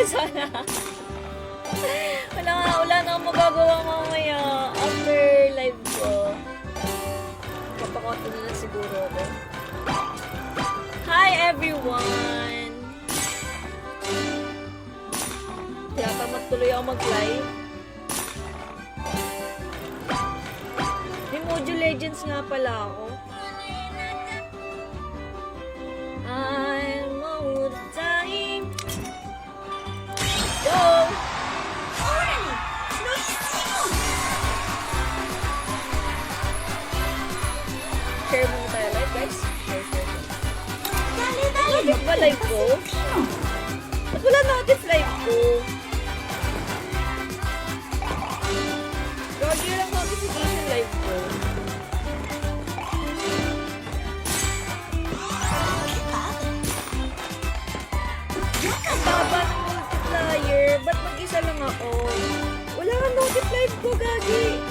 Sana. Wala na akong magagawa mamaya after live ko. Papakoto na lang siguro ako. Hi everyone! Kaya tamad tuloy ako mag-live. May Mojo Legends nga pala ako. I'm all the time. Go! Share mo tayo live, guys. Share. Notif ba live ko? Ba't wala notif live ko? Gagi lang notification live ko. Ang baba ng multiplier. Ba't mag-isa lang ako? Wala kang notif live ko, Gagi.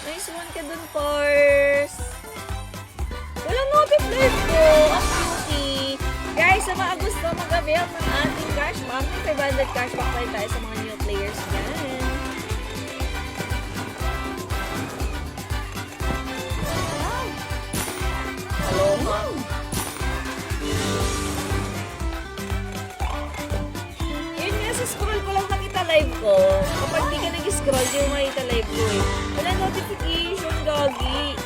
Nice one ka dun, Pars. Walang notif live ko. Ang cutie. Guys, sa mga gusto mag-avail ng ating cashback, may 500 cashback pa rin tayo sa mga new players yan. Aloha. Yun nga, sa scroll ko lang nakita live ko. Kapag di ka nag-scroll, di mo makita live ko eh. Wala notification, Gagi.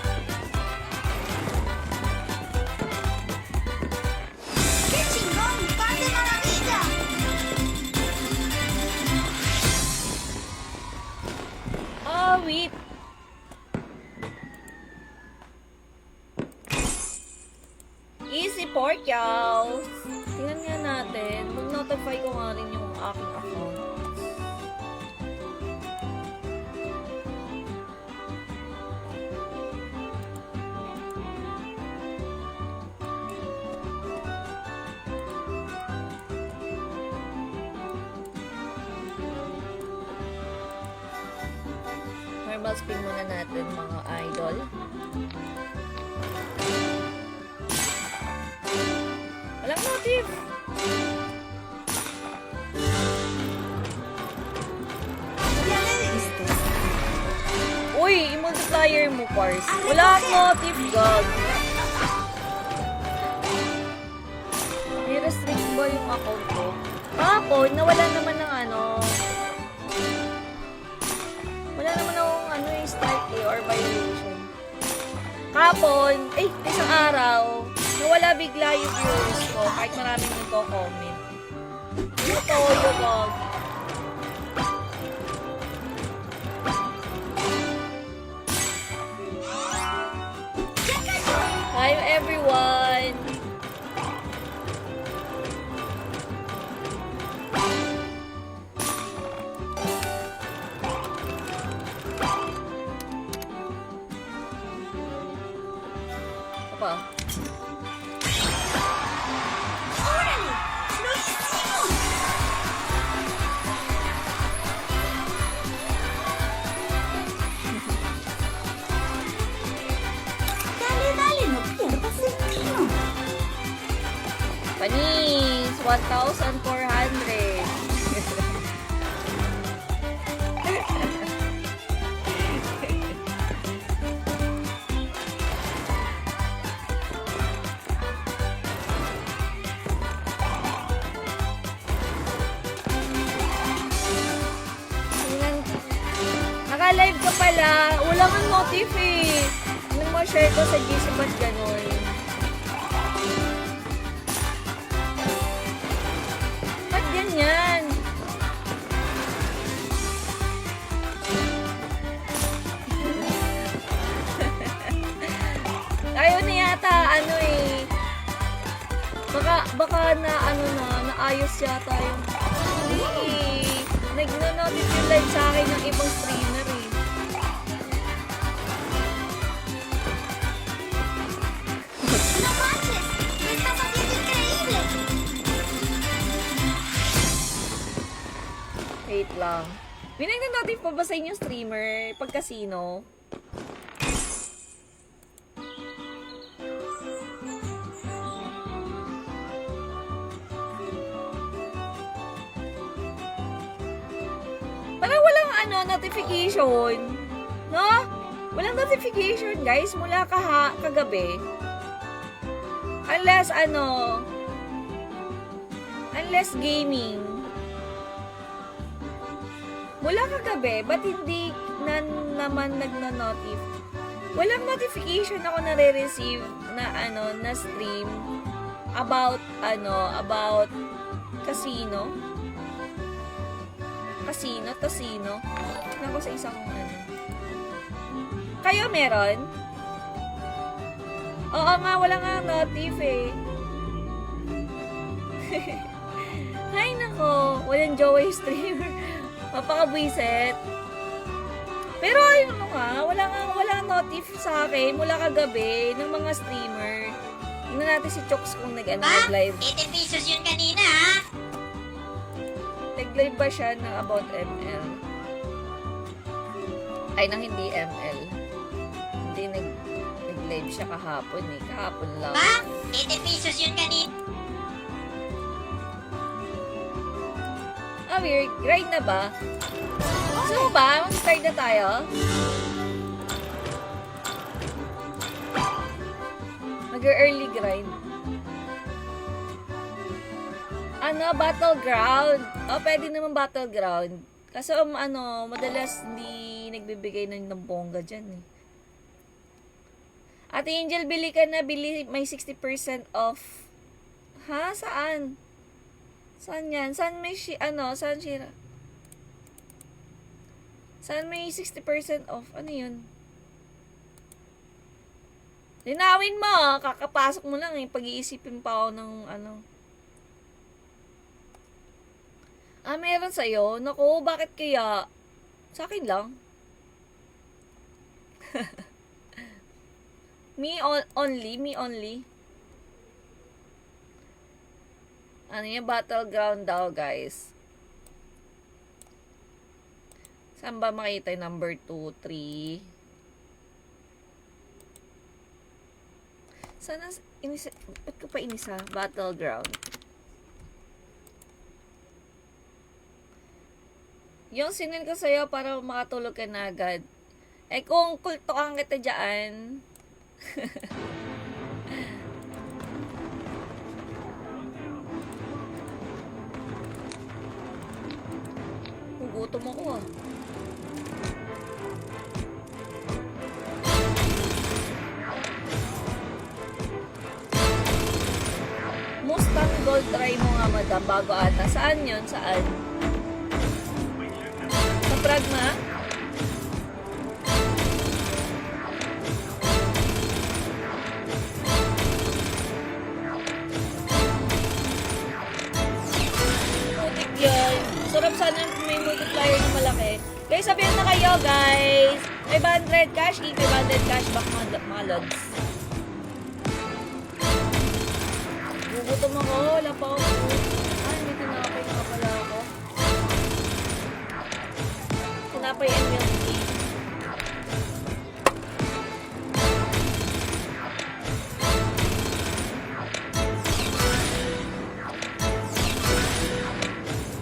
Oh, wait. Easy pork, y'all. Tingnan nga natin. Mag-notify ko nga rin yung aking account. Normal spin muna natin, mga idol. Walang notif. Uy, i-multiplier mo, Pars. Wala akong notif, God. May restrict ba yung account ko? Kahapon, nawala naman ng ano. Wala naman akong ano yung strike or violation. Kahapon, isang araw, nawala bigla yung viewers ko kahit maraming nagko-comment. Ito, yung vlog. Hi everyone! Apa? Panis, 1,400. Naka-live ka pala. Wala kang notif eh. Nung ma-share ko sa GC ba't gano'n? Ba't ganyan? Ayaw na yata, ano eh. Baka na, ano na, naayos yata yung, hindi eh. nag-notify yung live sa akin ng ibang streamer eh. No manches, me estás haciendo increíble. Wait lang. May nag-notify pa ba sa inyo streamer pag casino? Parang walang notification. No? Walang notification, guys, mula kagabi. Unless gaming. Mula kagabi, ba't hindi naman nagna-notif? Walang notification ako nare-receive na stream about casino. Casino. Tignan ko sa isang Kayo meron? Oo nga, wala nga notif eh. Ay nako, walang jowa streamer. Mapakabwiset. Pero wala notif sa akin mula kagabi ng mga streamer. Tingnan natin si Chokes kung nag-live. 80 pesos yun kanina, ha? Nag-live ba siya ng about ML? Ay, nang hindi ML. Hindi nag-live siya kahapon eh. Kahapon lang. 80 pesos yun kanina. Weird. Grind na ba? So ba? Mag-start na tayo? Mag-early grind. Battleground. Pwede naman battleground. Kaso, madalas hindi nagbibigay ng bongga dyan eh. Ate Angel, bili ka na. May 60% off. Ha? Saan? Saan yan? Saan may saan shira? Saan may 60% off? Ano yun? Linawin mo, kakapasok mo lang eh. Pag-iisipin pa ako ng meron sa'yo? Naku, bakit kaya? Sa akin lang. Me only. Yung battleground daw, guys. Saan ba makita yung number 2, 3? Sana, ba't ko pa inisa? Battleground. Yung sinin ko sa'yo para makatulog ka na agad. Eh, kung kultokan kita dyan, gutom ako ah. Mustang Gold try mo nga, madam, bago ata. Saan yun? Saan? Sa Pragma? Putik yan. Sarap sana may multiplier na malaki. Guys, sabihan na kayo, guys. 500 cash, 500 cash back mga lods. Gugutom ako, wala pa ako. May tinapay na pala ako. Tinapay and milk tea.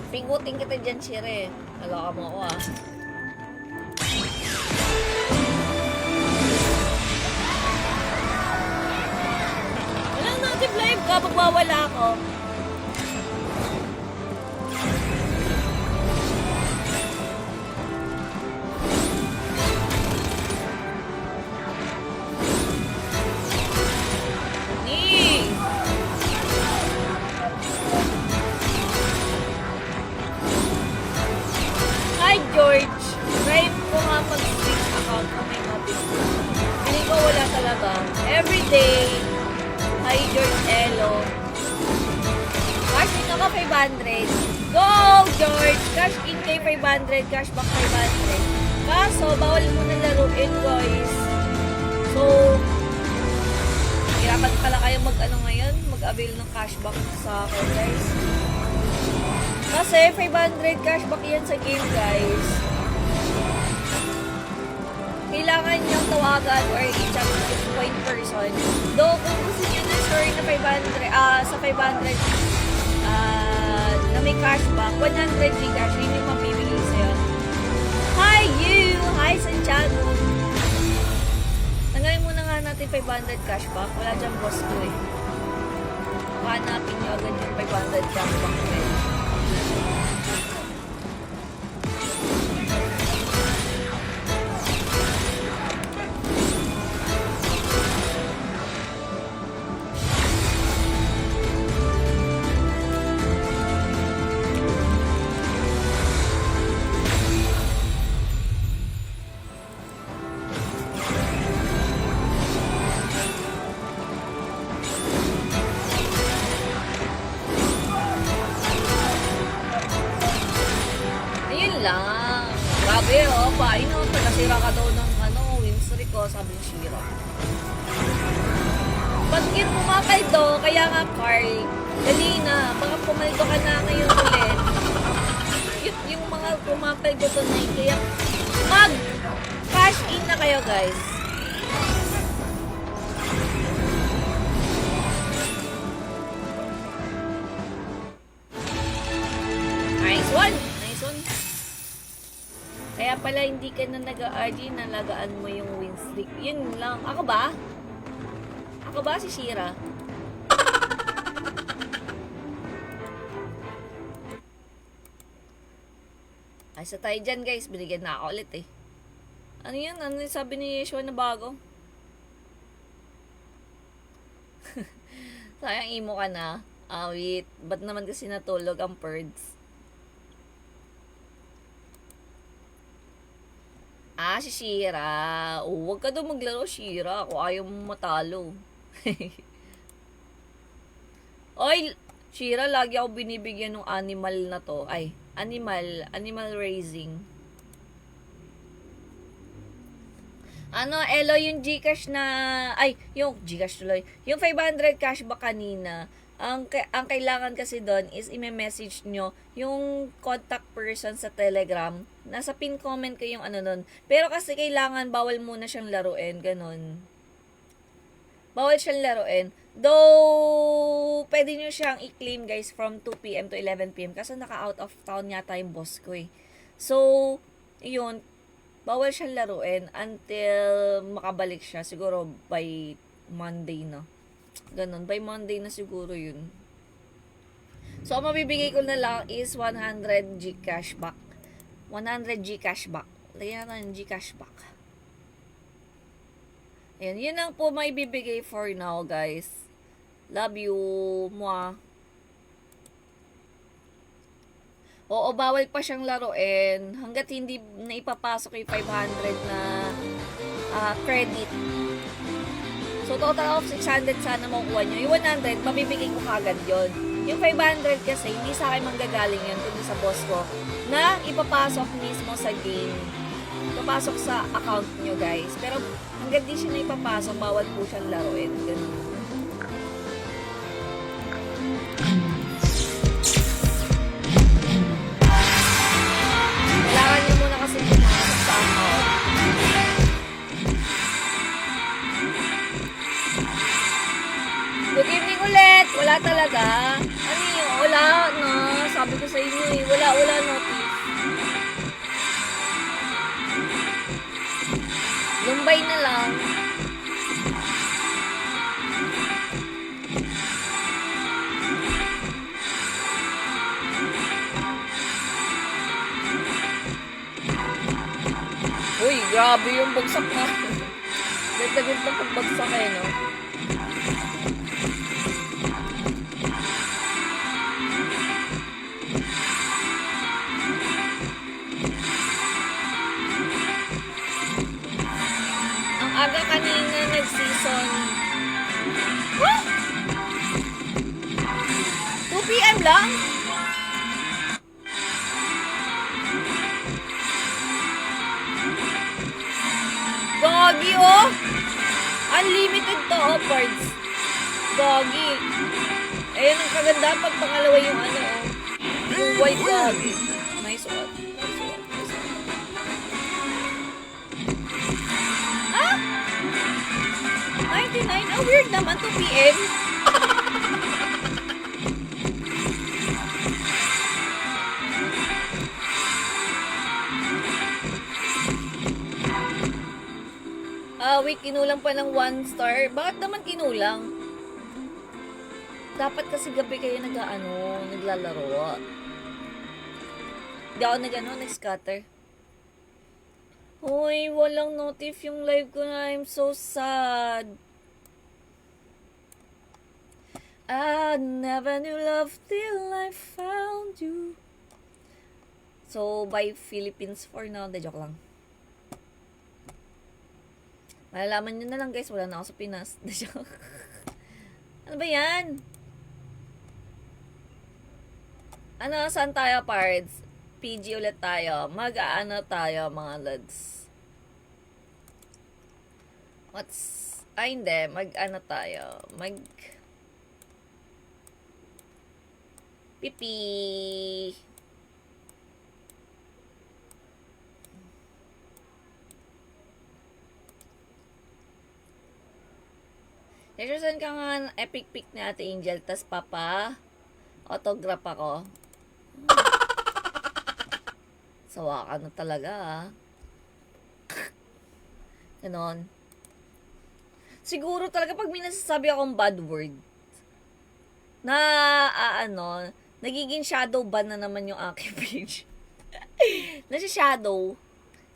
Pingutin kita dyan, Shire. Nalaka mo ako ah. Walang native live ka pag mawala ako. George, try ko nga mag-switch account kung may notification. Feeling ko wala talaga. Everyday. Hi, George Elo. Guys, may naka 500. Go, George! Cash in kay 500, cash back 500. Kaso, bawal mo na laruin, guys. So, hirapan pala kayo ngayon, mag-avail ng cashback sa akin, guys. Kasi 500 cashback yan sa game, guys. Kailangan niyang tawagan or i-chat yung point person. Though, kung gusto niyo na story na 500, sa 500 na may cashback, 100 Gcash, yun yung mapibigay sa'yo. Hi, you! Hi, Santiago! Tanggalin muna nga natin 500 cashback. Wala dyan boss ko eh. Hanapin nyo agad yung 500 cashback ko eh. Lang. Grabe, oh. Paano? Pagkasira ka daw ng win streak ko, sabi ni Shira. Ba't yun pumapaldo? Kaya nga, Carl, dali na. Baka pumaldo ka na ngayon ulit. Yung mga pumapaldo tonight. Kaya mag-cash in na kayo, guys. Nice one! Kaya pala hindi ka na nag-RG, nalagaan mo yung win streak. Yun lang. Ako ba? Ako ba si Shira? Ay, sa tayo dyan, guys. Binigyan na ako ulit eh. Ano yan? Ano yung sabi ni Yeshua na bago? Sayang imo ka na. Wait. Ba't naman kasi natulog ang birds? Si Shira. Huwag ka daw maglaro, Shira. Kung ayaw mo matalo. Oy, Shira, lagi ako binibigyan ng animal na to. Ay, animal raising. Elo, yung Gcash na, yung Gcash tuloy. Yung 500 cashback kanina, ang kailangan kasi doon is i-message nyo yung contact person sa Telegram. Nasa pin comment ko yung nun. Pero kasi kailangan, bawal muna siyang laruin. Ganon. Bawal siyang laruin. Though, pwede nyo siyang i-claim, guys, from 2 p.m. to 11 p.m. Kasi naka-out of town yata yung boss ko eh. So, yun. Bawal siyang laruin until makabalik siya. Siguro by Monday na. Ganon. By Monday na siguro yun. So, ang mabibigay ko na lang is 100 Gcash back. 100 Gcash back. Lagyan natin Gcash back. Ayan. Yun lang po may bibigay for now, guys. Love you. Mwah. Oo, bawal pa siyang laruin hanggat hindi na ipapasok yung 500 na credit. So, total of 600 sana makukuha nyo. Yung 100, mabibigay ko kagad yun. Yung 500 kasi, hindi sa akin manggagaling yun kundi sa boss ko na ipapasok mismo sa game. Ipapasok sa account nyo, guys. Pero, hanggang di siya na ipapasok, bawal po siyang laruin. Ganun. Kailangan nyo muna kasi pumasok sa account. Good evening ulit. Wala talaga. Ano yun? Wala na. Sabi ko sa inyo eh. Wala notice. Lumbay na lang. Uy, grabe yung bagsak na. Ganda-ganda pag bagsak eh, no? Aga kanina nag-season. What? 2 p.m. lang? Gagi, oh! Unlimited to, oh, parts. Gagi. Ayan ang kagandahan pag pangalawa yung ano, oh. Yung white gagi. Nice one. Nice one. Nice one. Ah! 99? Ah, weird naman. 2 PM. Wait, kinulang pa ng 1 star. Bakit naman kinulang? Dapat kasi gabi kayo naglalaro. Hindi ako nag-scatter. Hoy, walang notif yung live ko na. I'm so sad. I never knew love till I found you. So, by Philippines for now. De, joke lang. Malalaman nyo na lang guys, wala na ako sa Pinas. Ano ba yan? Ano, saan tayo pards? PG ulit tayo. Mag-aano tayo mga lads. Hindi. Mag-ano tayo. Pipi. Nasusan ka nga epic pic ni Ate Angel, tas autograph ako. Sawa ka na talaga, ah. Ganon. Siguro talaga pag may nasasabi akong bad word, nagiging shadow ban na naman yung aking page. Nasa shadow.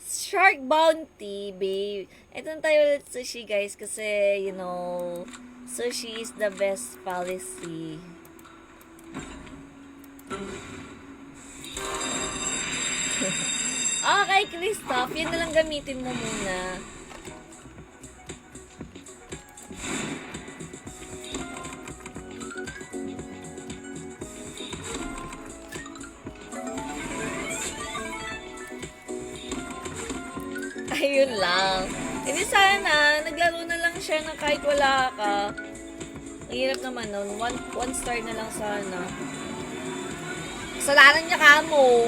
Shark Bounty, babe. Ito na tayo ulit sushi, guys. Kasi, sushi is the best policy. Okay, Christoph. Yan na lang gamitin mo muna. Ayun lang. Hindi sana, naglaro na lang siya na kahit wala ka. Ang hirap naman nun. One star na lang sana. Kasalanan niya ka mo.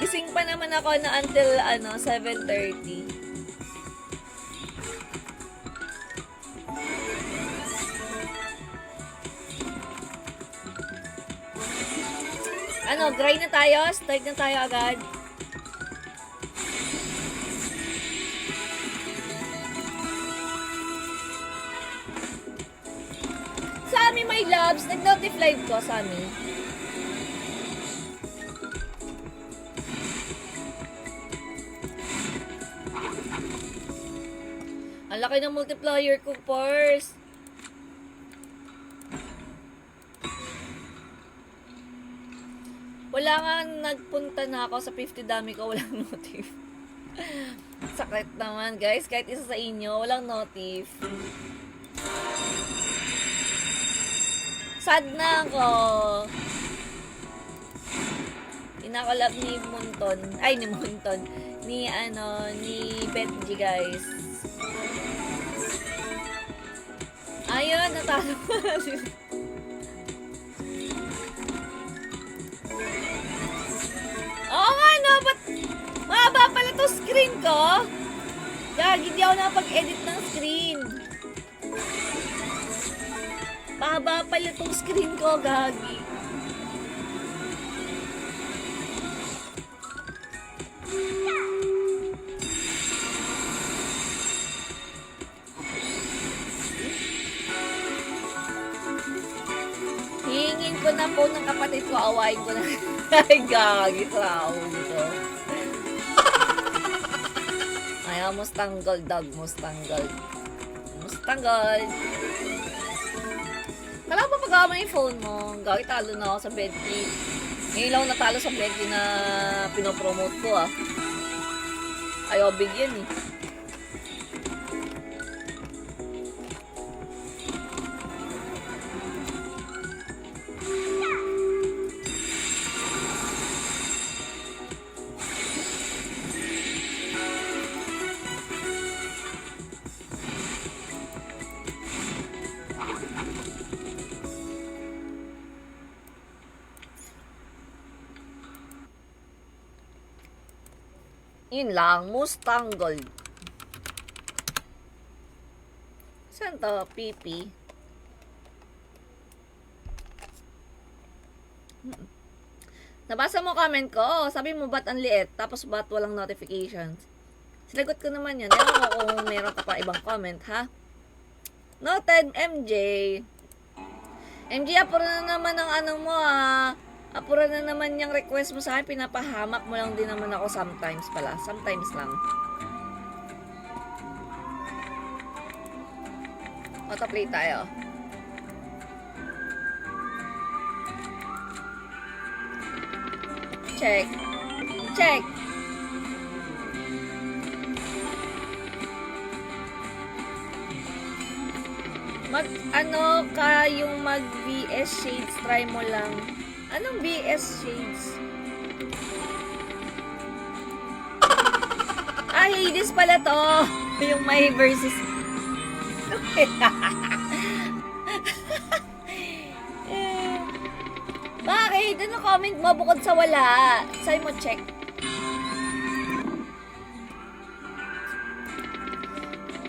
Gising pa naman ako na until 7:30. Grind na tayo? Start na tayo agad? Sami, my loves. Nag-notif live ko, Sami. Ang laki ng multiplier ko, Pars. Wala nga, nagpunta na ako sa 50 dami ko, walang notif. Sakit naman, guys. Kahit isa sa inyo, walang notif. Sad na ako. Inakolab ni Munton. Ay, ni Munton. Ni Benji, guys. Ayun, natalo ko na sila. Oo nga, no? Ba't mahaba pala to screen ko? Gagi, hindi ako nakapag-edit ng screen. Mahaba pala tong screen ko, gagi. Hihingin ko na po ng kapatid ko, awain ko na. Ay, gagi, tao nito. Ay, Mustang Gold, dog. Mustang Gold. Mustang Gold. Kala pa pag-aama yung phone mo. Gagi, talo na ako sa Bentley. Ngayon lang ako natalo sa Bentley na pinopromote ko, ah. Ayaw bigyan, eh. Yun lang, Mustang Gold. Saan to? PP. Nabasa mo comment ko, sabi mo ba't ang liit, tapos ba't walang notifications? Sinagot ko naman yun. Ewan ko kung meron ka pa ibang comment, ha? Noted, MJ. MJ, apura na naman ang ano mo, ha? Apura na naman yung request mo sa akin. Pinapahamak mo lang din naman ako sometimes pala. Sometimes lang. Autoplay tayo. Check. Check. Ano ka yung mag VS Shades, try mo lang. Anong VS Shades? Hades pala to. Yung may versus. Bakit? Ano comment mo bukod sa wala? Sa'yo mo check.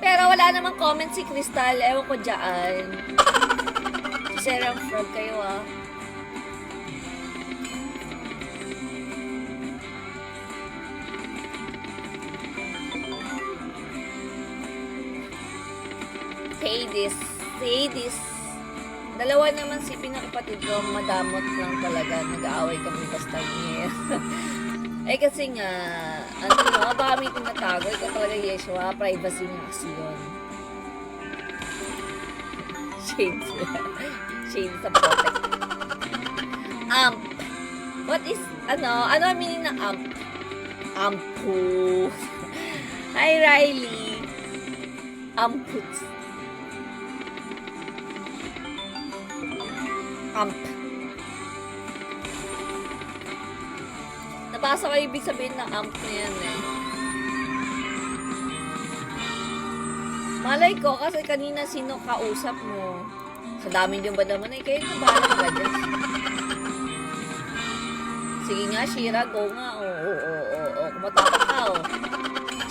Pero wala namang comment si Crystal. Ewan ko dyan. Serang frog kayo, ah. Hades. Dalawa naman si pinakapatid ko, madamot lang talaga. Nag-aaway kami basta niya. Eh kasi nga, ano no, baka may tinatago. Ikaw talaga, Yeshua, privacy niya kasi yun. Shades. Shades sa protect. Amp. What is, ano ang meaning ng amp? Ampu. Hi, Riley. Amput. Amp. Nabasa ko ibig sabihin ng amp na yan eh. Malay ko kasi kanina sino kausap mo. Sa dami yung ba naman eh. Kayo na bahala ka dyan. Sige nga, Shira, go nga. Oo. Kumatapak ka, oh.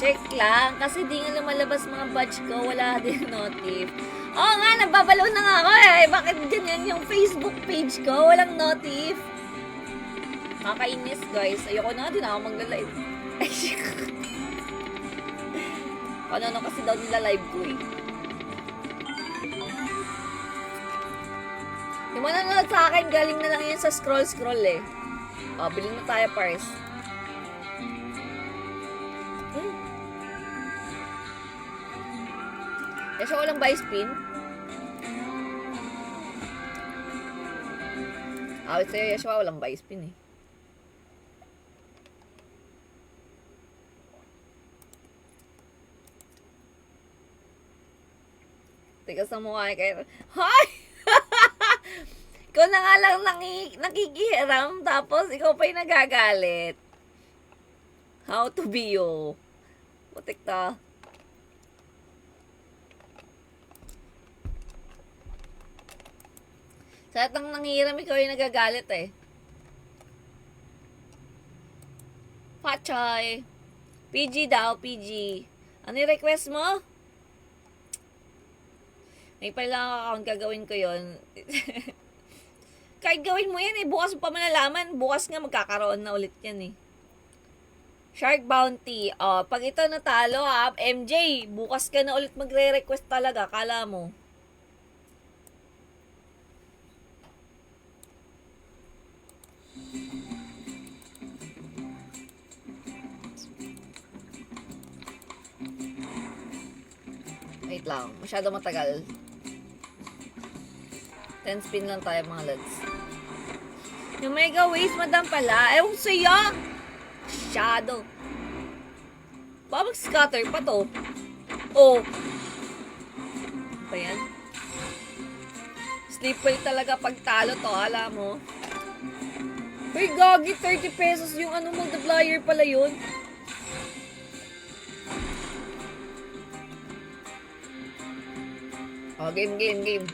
Check lang. Kasi di nga lumalabas mga badge ko. Wala din notif. Oo nga, nababalo na nga ako eh. Bakit ganyan yung Facebook page ko? Walang notif. Nakakainis, guys. Ayoko na, din ako magla-live. Ano kasi daw nila live ko eh. Yung mananood sa akin, galing na lang yan sa scroll eh. O, bilhin na tayo, Pars. Kasi walang buy spin. Awit sa'yo, Yeshua, walang buy spin eh. Tigas na mukha kayo. Hoy! Ikaw na nga lang nakikihiram, tapos ikaw pa yung nagagalit. How to be you. Putik ta. Sa atang nanghihiram, ikaw yung nagagalit eh. Pachay. PG daw, PG. Ano yung request mo? May pala account, gagawin ko yun. Kahit gawin mo yan eh, bukas mo pa malalaman. Bukas nga magkakaroon na ulit yan eh. Shark Bounty. Oh, pag ito natalo ha, MJ, bukas ka na ulit magre-request talaga. Kala mo. Wait lang, masyado matagal. 10 spin lang tayo mga lads. Yung mega waste, madam pala. Ewan sa'yo. Shadow. Baka mag-scatter pa to. Oh. Pa yan? Slippery talaga pag talo to, alam mo. Uy, gagi, 30 pesos yung ano, multiplier pala yun. Oh, game.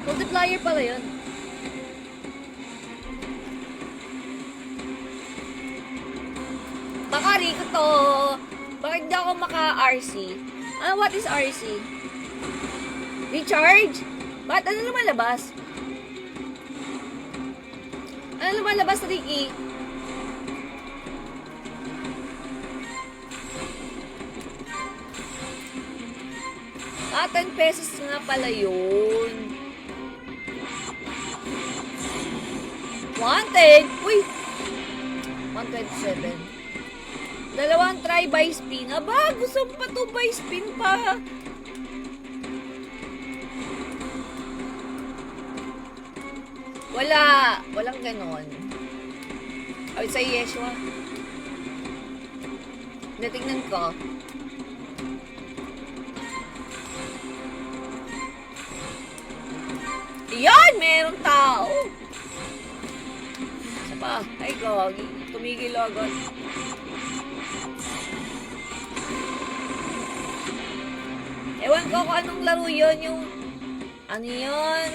Multiplier pala yun. to? Bakit di ako maka-RC? What is RC? Recharge? Ba't ano lumalabas? Ano lumalabas, Ricky? Ah, 10 pesos nga pala yun. 110? Uy! 127. Dalawang try by spin. Aba, gusto mo pa to by spin pa. Walang ganon. I would say Yeshua. Natignan ko. Yan! Merong tao! Isa pa. Ay, gogi. Tumigil agad. Ewan ko kung anong laro yun. Yung... Ano yun?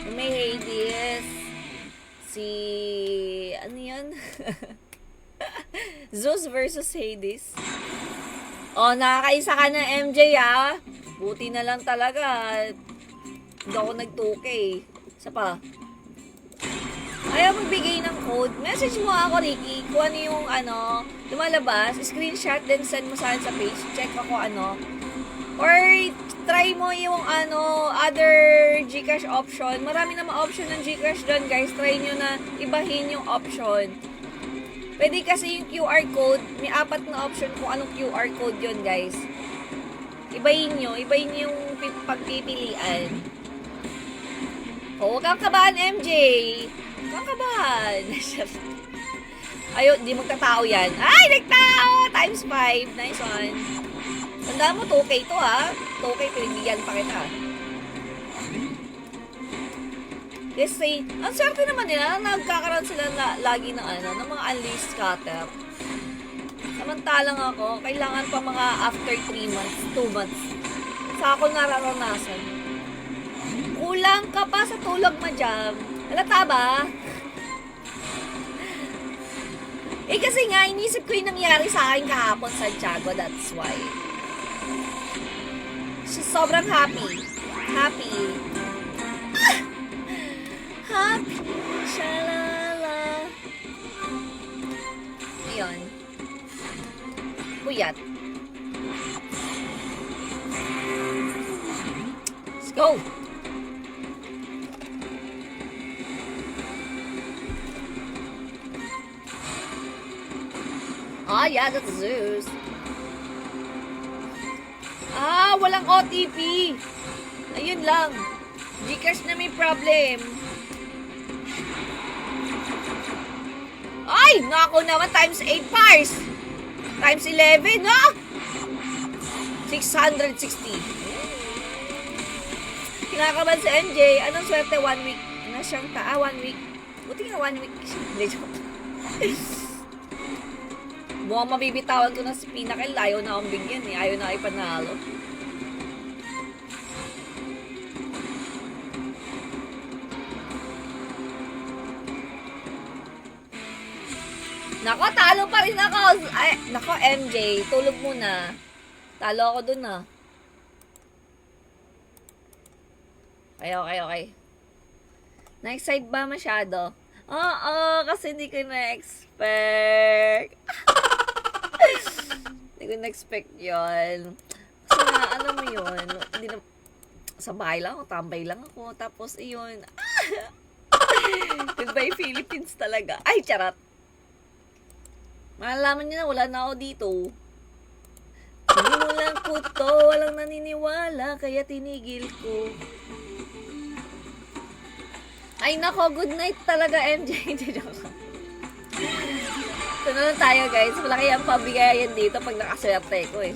Yung may Hades. Ano yun? Zeus versus Hades. Oh, nakakaisa ka na, MJ, ah. Buti na lang talaga. Hindi ako nag-2K. Isa pa. Ayaw magbigay ng code. Message mo ako, Ricky, kung ano yung lumalabas. Screenshot, then send mo sa page. Check ako Or try mo yung other Gcash option. Marami namang option ng Gcash doon, guys. Try nyo na ibahin yung option. Pwede kasi yung QR code. May 4 na option kung anong QR code yun, guys. Ibahin nyo yung pagpipilian. Oh, huwag kang kabahan, MJ. Huwag kang kabahan. Ayun, di magkatao yan. Ay, nagtao! Times 5. Nice one. Tanda mo, 2K to, ha? 2K, pinibigyan pa kita. Kasi, ang swerte naman nila, nagkakaroon sila lagi ng ng mga unleashed scatter. Samantalang ako, kailangan pa mga after 3 months, 2 months. Sa ako nararanasan. Kulang ka pa sa tulog, Majam. Halata ba? Kasi nga, inisip ko yung nangyari sa akin kahapon sa Santiago. That's why. Sobrang happy. Happy. Happy. Shalala. Ayun. Buyat. Let's go. Yeah, that's Zeus. Walang OTP. Ayun lang. Gcash na may problem. Ay! Nako naman, times 8 pars. Times 11, ha? 660. Kinakaban si MJ. Anong swerte? 1 week na siyang 1 week. Buti nga 1 week. Hindi, joke. Mukhang mabibitawan ko na si Pinnacle. Ayaw na akong bigyan eh. Ayaw na ipanalo. Nako, talo pa rin ako. Ay, nako, MJ. Tulog muna. Talo ako dun ah. Okay. Na-excite ba masyado? Oo, kasi hindi ko na-expect. Hindi ko na-expect yun. Kasi na, alam mo yun, hindi na, sa bahay lang ako, tambay lang ako, tapos yun, goodbye Philippines talaga. Ay, charot. Malalaman niyo na, wala na ako dito. Sinimulan ko to, walang naniniwala, kaya tinigil ko. Ay nako, good night talaga, MJ. Ito na lang tayo, guys. Malaki ang pabigayan dito pag nakaswerte ko eh.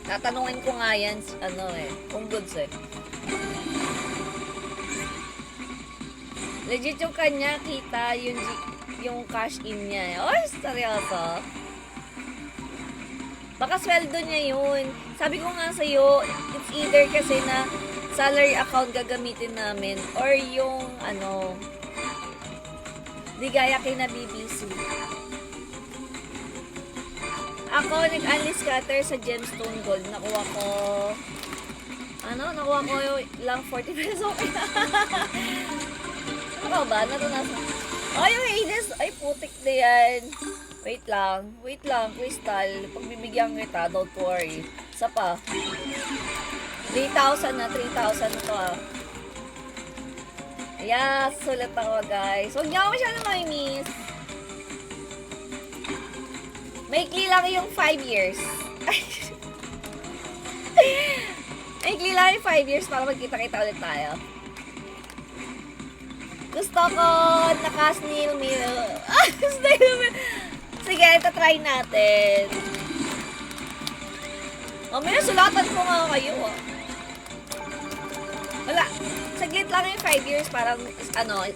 Tatanungin ko nga yan, kung goods eh. Legit yung kanya, kita yung cash in niya eh. Oh, seryoso. Baka sweldo niya yun. Sabi ko nga sa'yo, it's either kasi na salary account gagamitin namin or yung di gaya kay na BBC. Ako, nag-unli scatter sa gemstone gold. Nakuha ko lang 40 pesos. Okay na. Ano ba? Natunasan. Ay, yung Hades. Ay, putik na yan. Wait lang, Crystal. Pagbibigyan kita, don't worry. Isa pa. 3,000 na, 3,000 to ah. Yes, sulat ako guys. Huwag niyo ako masyadong may-miss. Maikli lang yung 5 years. Maikli lang yung 5 years para magkita-kita ulit tayo. Gusto ko naka-snail mail. Snail mail. Sige, ito try natin. Mamaya, sulatan ko nga kayo ah. Wala. Saglit lang yung 5 years, parang,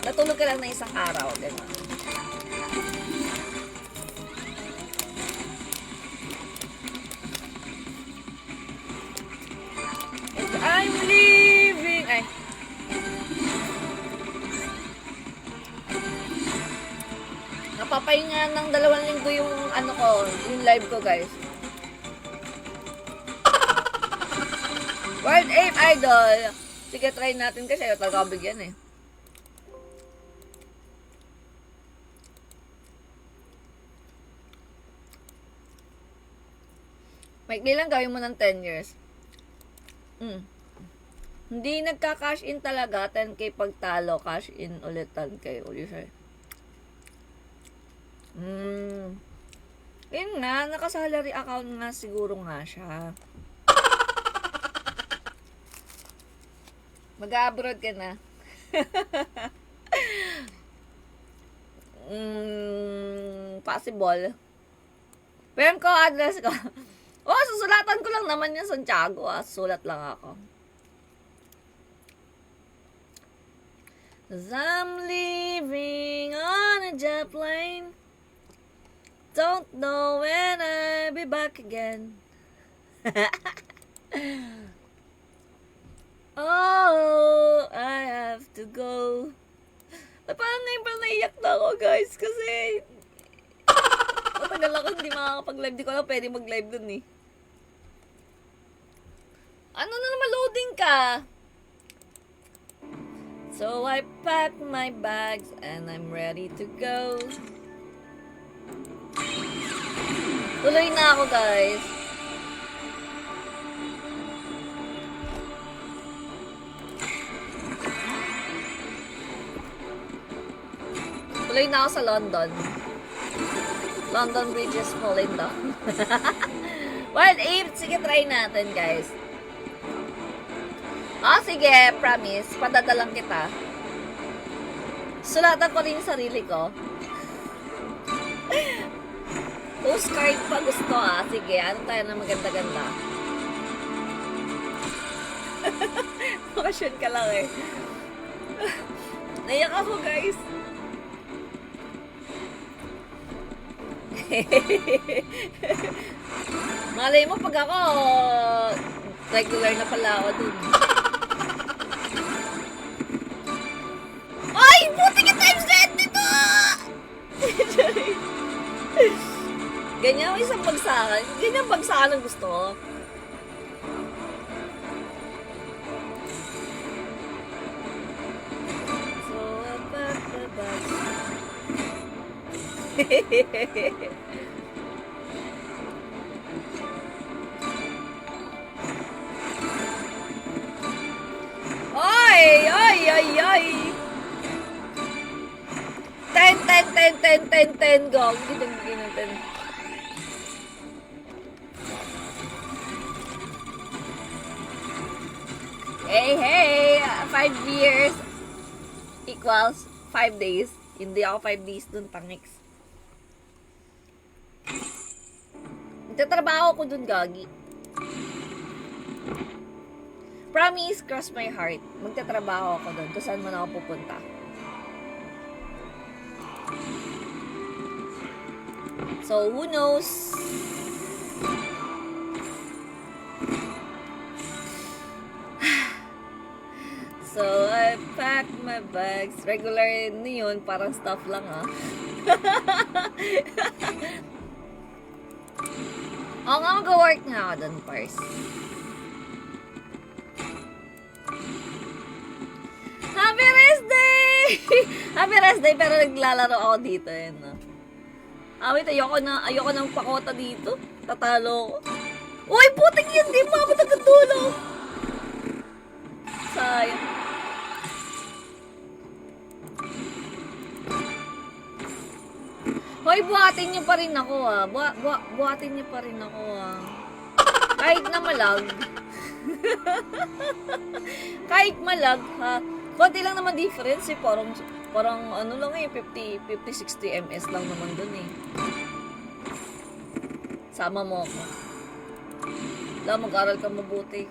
natulog ka lang na isang araw. Ganun. I'm leaving! Ay. Napapahinga ng 2 linggo yung yung live ko, guys. World Ape Idol! Sige, try natin kasi ayaw talaga bigyan eh. Maikli lang gawin mo ng 10 years. Hindi nagka-cash in talaga. 10k pagtalo, cash in ulit 10k. Uli siya. Yun nga, naka-salary account nga siguro nga siya. Mag-abroad ka na. Possible. Pero ko address ko. Oh, susulatan ko lang naman yung Santiago. Sulat lang ako. 'Cause I'm leaving on a jet plane. Don't know when I'll be back again. Oh, I have to go. Parang ngayon pala naiyak na ako, guys. Kasi matagal ako hindi makakapag-live. Di ko alam pwede mag-live dun eh. Ano na naman loading ka? So I packed my bags and I'm ready to go. Tuloy na ako, guys. Tuloy na ako sa London. London Bridge is falling down. Wild Ape, sige, try natin, guys. Sige, promise. Padadalang kita. Sulatan ko rin yung sarili ko. Postcard pa gusto Sige, ano tayo na maganda-ganda? Bakasyon ka lang eh. Naiyak ako, guys. Malay mo pag ako regular na pala ako dun. Ay! Buti ka times 20 to! Ganyan ang isang bagsakan. Ganyan ang bagsakan ang gusto ko. So, Ay! Ay! Ay! Ay! 10 go. Hindi bigyan ng 10. Hey! 5 years equals 5 days. Hindi ako 5 days dun, tangix. Nagtatrabaho ko dun, gagi. Promise, cross my heart. Magtatrabaho ako dun. Kung saan man ako pupunta. So, who knows? So, I packed my bags. Regular na yun, parang stuff lang ah. Oo nga, mag-work nga ako dun, Pars. Happy rest day! Happy rest day, pero naglalaro ako dito, yun, no? Wait, ayoko ng pakota dito. Tatalo ko. Uy, putik yun, di mo ako nagkatulong. Sayang. Hoy, buhatin niyo pa rin ako, ah. Buhatin niyo pa rin ako, ah. Kahit na malag. Kahit malag, ha. Konti lang naman difference, eh. Parang ano lang eh, 50-60 ms lang naman dun eh. Sama mo ako. Wala, mag-aral ka mabuti.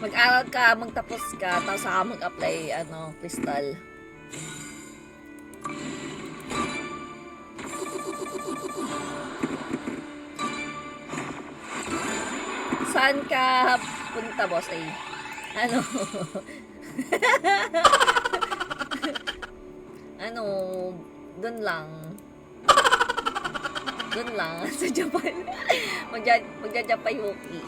Mag-aral ka, magtapos ka, tapos saka mag-apply, crystal. Saan ka punta, boss? Ay, dun lang. Dun lang, sa Japan. Magja-Japayuki.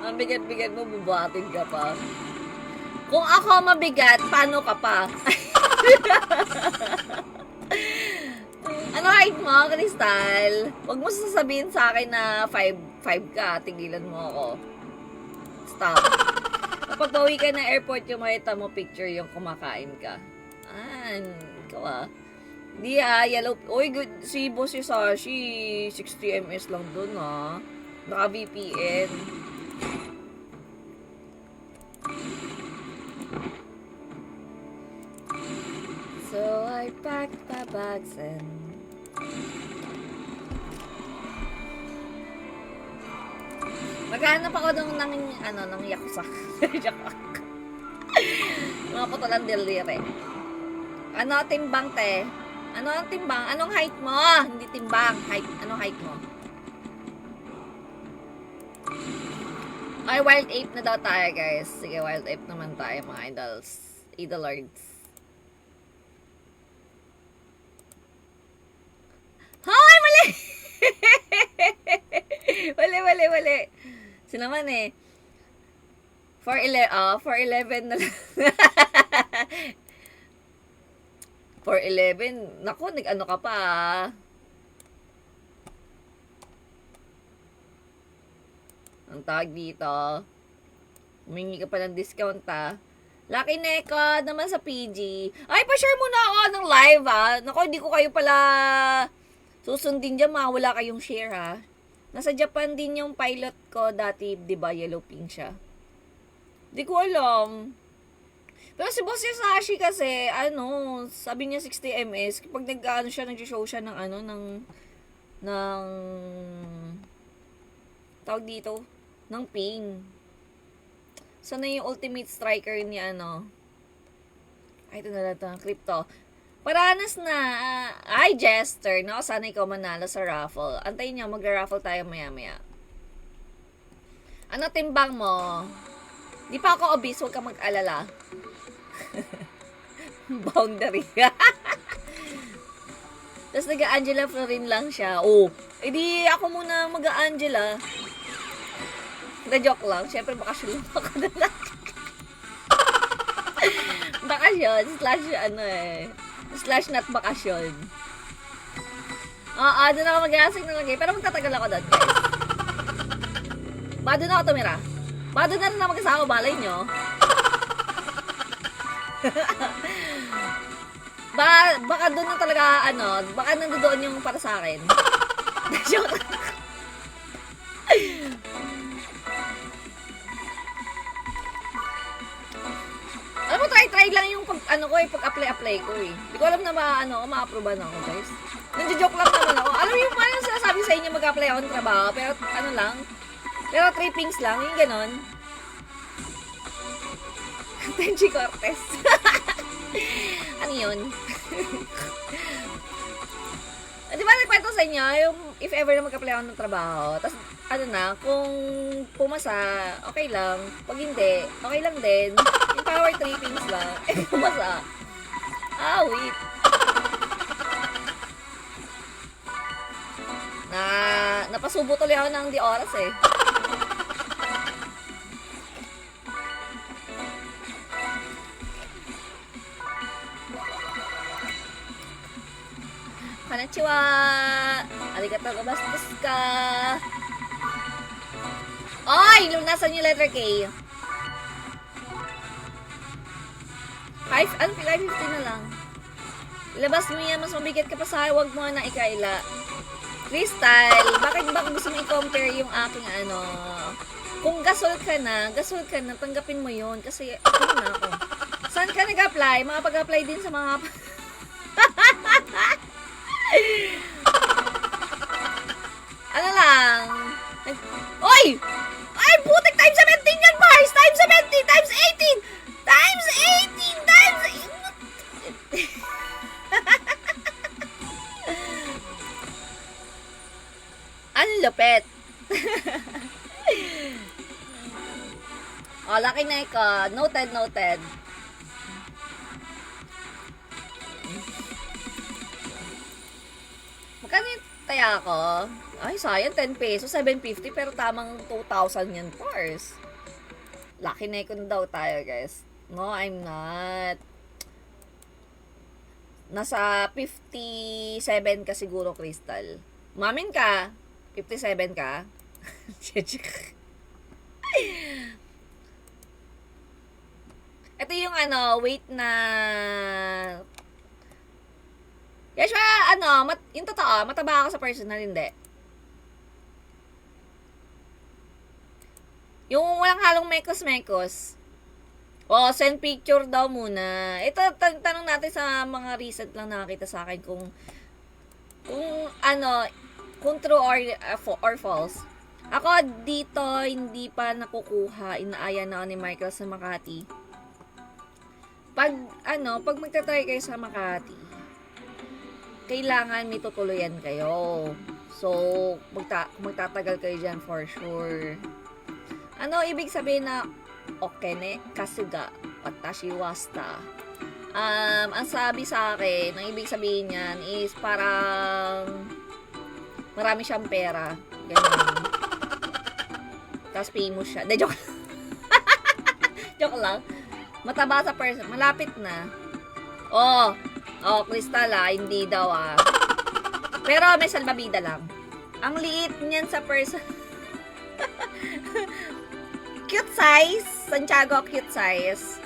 Ang bigat-bigat mo, bubuhatin ka pa. Kung ako mabigat, paano ka pa? Ano height mo, Crystal? Huwag mo sasabihin sa akin na 5 ka. Tigilan mo ako. Stop. Kapag pauwi ka ng airport, yung makita mo picture yung kumakain ka. Ikaw ah. Di yellow. Uy, good. Si Boss Sashi, 60 ms lang dun ah. Naka-VPN. So, I packed my bags and maghanap ako ng yakuza. Mga putulan delire. Ano timbang, te? Ano ang timbang? Anong height mo? Hindi timbang. Height. Anong height mo? Ay, wild ape na daw tayo, guys. Sige, wild ape naman tayo, mga idols. Idolords. Hoy, mali! Mali. Sino naman eh. 411 na lang. 411. Naku, nag-ano ka pa ah. Ang tawag dito. Humingi ka pa ng discount ah. Lucky Neko naman sa PG. Ay, pa-share muna ako ng live ah. Naku, hindi ko kayo pala susundin dyan, wala kayong share ha. Nasa Japan din yung pilot ko dati, di ba, yellow pink siya. Di ko alam. Pero si Boss Sashi kasi, sabi niya 60 ms, kapag nag-show siya ng tawag dito, ng ping. Sana yung ultimate striker ni Ay, ito na lang ito, crypto. Paranas na, ay Jester, no? Sana ikaw manalo sa raffle. Antayin niyo, magra-raffle tayo maya-maya. Ano timbang mo? Di pa ako obese, huwag ka mag-alala. Boundary. Tapos nag-Angela Florin lang siya. Oh, edi ako muna mag-Angela. Na-joke lang. Siyempre, bakasyon lang ako na lang. Bakasyon, /not bakasyon. Doon ako mag-asing na lagay. Pero magtatagal ako doon, guys. Baka doon ako tumira. Baka doon na rin na mag-asako, balay nyo. Baka doon na talaga, baka nandoon yung para sa akin. Joke. Alam mo, try lang yung pag-apply ko eh. Hindi ko alam na ma-approve na ako, guys. Nandiyo-joke lang naman ako. Alam mo yung parang sinasabi sa inyo mag-apply ako ng trabaho, pero pero 3 pings lang, yung ganon. Tenchi Cortez. Ano yun? Di ba nagkwento sa inyo, yung if ever na mag-apply ako ng trabaho, tapos ano na, kung pumasa, okay lang. Pag hindi, okay lang din. Yung power trippings lang. Eh, pumasa. Wait. Napasubo tuloy ako ng di oras eh. Konnichiwa! Arigatou gozaimasu ka! Oy! Lunasan yung letter K. 550 na lang. Ilabas mo yan, mas mabigat ka pa sa akin, huwag mo na ikaila. Crystal, bakit ba gusto mo i-compare yung aking ano? Kung gasol ka na, tanggapin mo yun. Kasi, ano na ako. Saan ka nag-apply? Makapag-apply din sa mga... ano lang? Oy! Ay, putik! Times 17 yan, Mars! Times 17! Times 18! Times 18! Times 18! Ang lupet! Oh, laki na iko. Noted. Magkano yung taya ko? Ay, sayang, 10 pesos, 750, pero tamang 2,000 yan, Pars. Lucky na ikon daw tayo, guys. No, I'm not. Nasa 57 ka siguro, Crystal. Mamin ka? 57 ka? Ito yung weight na... Yashua, yung totoo, mataba ako sa personal, hindi. Yung walang halong mekos-mekos. Send picture daw muna. Ito, tanong natin sa mga recent lang nakakita sa akin kung true or false. Ako, dito, hindi pa nakukuha, inaaya na ako ni Michael sa Makati. Pag magta-try kayo sa Makati, kailangan may tutuluyan kayo. So, magtatagal kayo dyan for sure. Ano ibig sabihin na okene kasuga watashi wasta? Ang sabi sa akin, ang ibig sabihin niyan is parang marami siyang pera. Ganyan. Tapos famous siya. De, joke. Joke lang. Mataba sa person. Malapit na. Crystal hindi daw Pero may salbabida lang. Ang liit niyan sa person. Cute size. Santiago, cute size.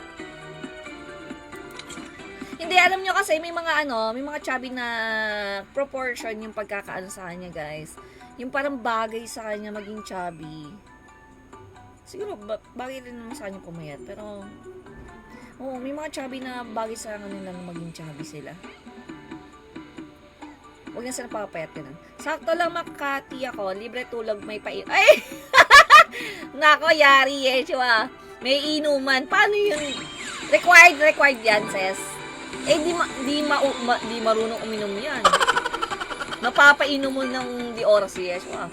Hindi, alam nyo kasi may mga may mga chubby na proportion yung pagkakaano sa kanya, guys. Yung parang bagay sa kanya maging chubby. Siguro, bagay rin naman sa kanya pumayat. Pero, may mga chubby na bagay sa kanila na maging chubby sila. Huwag na sila papayat ka na. Sakto lang Makati ako. Libre tulog, may Ay! Nako, yari Chua. May inuman. Paano yun? Required yan, sis. Di marunong uminom yan. Napapainom mo ng di oras Chua.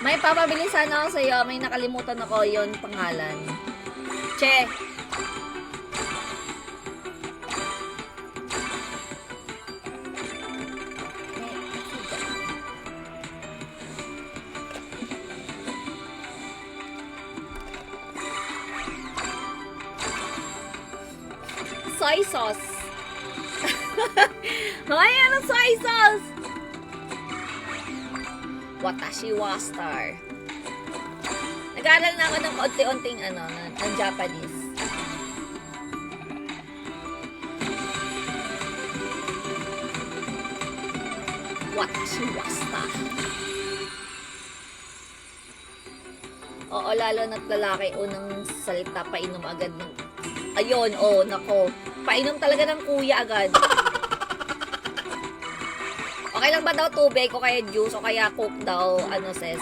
May papabili sana ako sa'yo. May nakalimutan ako yon pangalan. Che. Soy sauce. Ay, ano soy sauce? Watashi wa star. Nag-aaral na ako ng konti-unting ng Japanese. Watashi wa star. Oo, lalo na't lalaki unang salita, painom agad ng... Ayun, nako. Painom talaga ng kuya agad. Okay lang ba daw tubig o kaya juice o kaya coke daw, sis?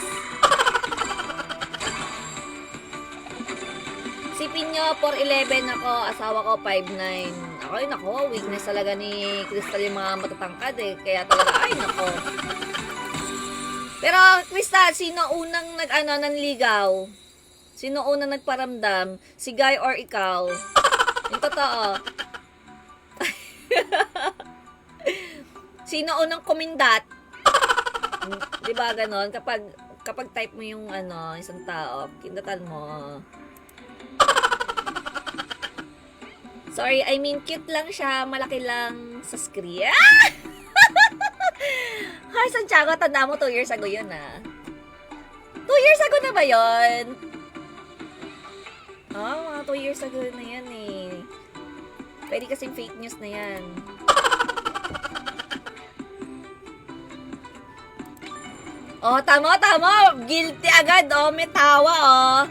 Sipin nyo, 4'11 ako, asawa ko 5'9. Ay, nako, weakness talaga ni Crystal yung mga matatangkad eh. Kaya talaga, ay, nako. Pero, Crystal, sino unang nanligaw? Sino unang nagparamdam? Si Guy or ikaw? Yung totoo. Sino unang kumindat? Di ba ganon? Kapag type mo yung isang tao, kindatan mo. Sorry, I mean, cute lang siya. Malaki lang sa screen. Hi, Santiago, tanda mo 2 years ago yun, 2 years ago na ba yun? Mga 2 years ago na yan, eh. Pwede kasing fake news na yan. Tama. Guilty agad, may tawa,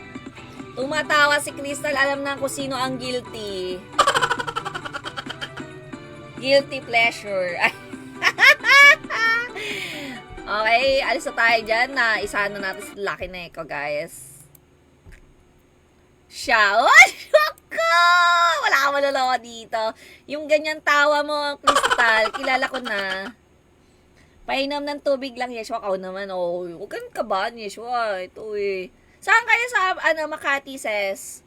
Tumatawa si Crystal, alam na kung sino ang guilty. Guilty pleasure. Okay, alis na tayo dyan na isa na natin si Lucky Neko, guys. Siya. Shoko! Wala ka malalawa dito. Yung ganyan tawa mo, Crystal, kilala ko na. Painom ng tubig lang, Yeshua. Ako naman, huwag kang kabahan, Yeshua. Ito eh. Saan kayo sa, Makati, Ses?